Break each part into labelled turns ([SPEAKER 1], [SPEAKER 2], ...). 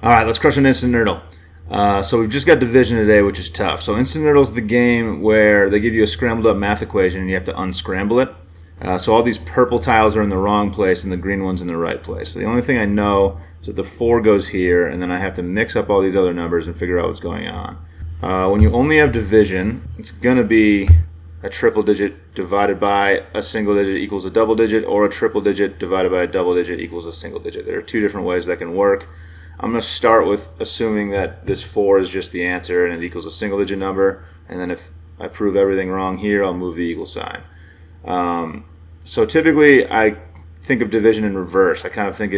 [SPEAKER 1] All right, let's crush an instant nerdle. So we've just got division today, which is tough. So instant nerdle is the game where they give you a scrambled up math equation and you have to unscramble it. So all these purple tiles are in the wrong place and the green one's in the right place. So the only thing I know is that the 4 goes here, and then I have to mix up all these other numbers and figure out what's going on. When you only have division, it's going to be a triple digit divided by a single digit equals a double digit, or a triple digit divided by a double digit equals a single digit. There are 2 different ways that can work. I'm going to start with assuming that this 4 is just the answer and it equals a single digit number, and then if I prove everything wrong here, I'll move the equal sign. So typically I think of division in reverse. I kind of think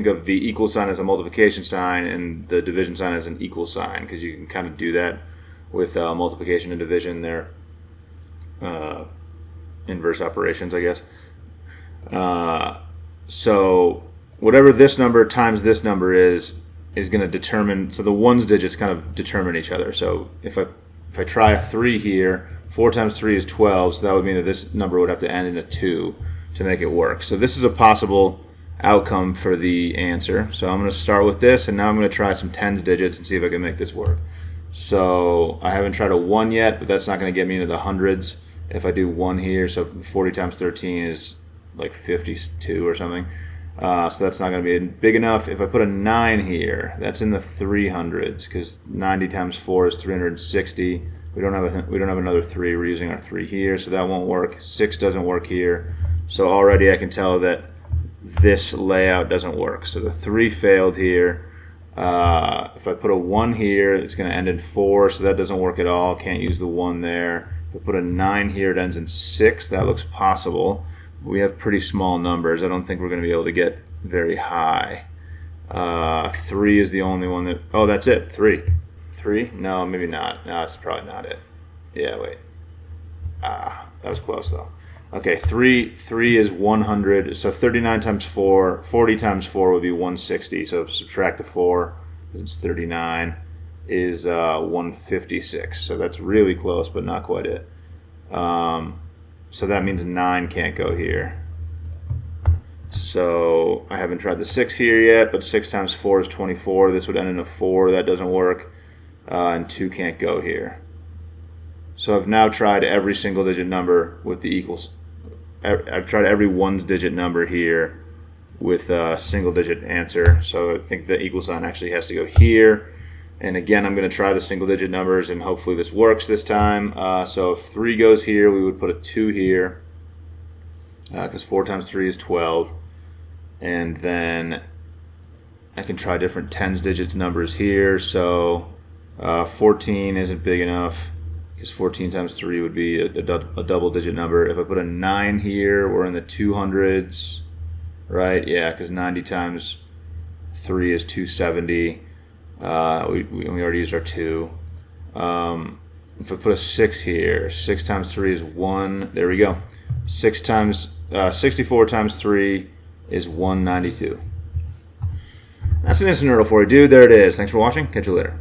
[SPEAKER 1] of the equal sign as a multiplication sign and the division sign as an equal sign, because you can kind of do that with multiplication and division. They're inverse operations, I guess. So whatever this number times this number is going to determine, so the ones digits kind of determine each other. So if I try a 3 here, 4 times 3 is 12, so that would mean that this number would have to end in a 2 to make it work. So this is a possible outcome for the answer. So I'm going to start with this, and now I'm going to try some tens digits and see if I can make this work. So I haven't tried a 1 yet, but that's not going to get me into the hundreds. If I do 1 here, so 40 times 13 is like 52 or something. So that's not going to be big enough. If I put a 9 here, that's in the 300s, because 90 times 4 is 360. We don't have another 3. We're using our 3 here, so that won't work. 6 doesn't work here. So already I can tell that this layout doesn't work. So the 3 failed here. If I put a 1 here, it's going to end in 4, so that doesn't work at all. Can't use the 1 there. If I put a 9 here, it ends in 6. That looks possible. We have pretty small numbers. I don't think we're going to be able to get very high. 3 is the only one that... Oh, that's it. 3. 3? No, maybe not. No, that's probably not it. Yeah, wait. That was close, though. Okay, 3 is 100. So 39 times 4, 40 times 4 would be 160. So subtract the 4, it's 39, is 156. So that's really close, but not quite it. So that means 9 can't go here. So I haven't tried the 6 here yet, but 6 times 4 is 24. This would end in a 4. That doesn't work. And 2 can't go here. So I've now tried every single digit number with the equals. I've tried every ones digit number here with a single digit answer. So I think the equal sign actually has to go here. And again, I'm going to try the single digit numbers, and hopefully this works this time. So if 3 goes here, we would put a 2 here, because 4 times 3 is 12. And then I can try different tens digits numbers here. So 14 isn't big enough, because 14 times 3 would be a double digit number. If I put a 9 here, we're in the 200s, right? Yeah, because 90 times 3 is 270. We already used our 2. If I put a 6 here, 6 times 3 is 1. There we go. 64 times 3 is 192. That's an instant nerdle for you, dude. There it is. Thanks for watching. Catch you later.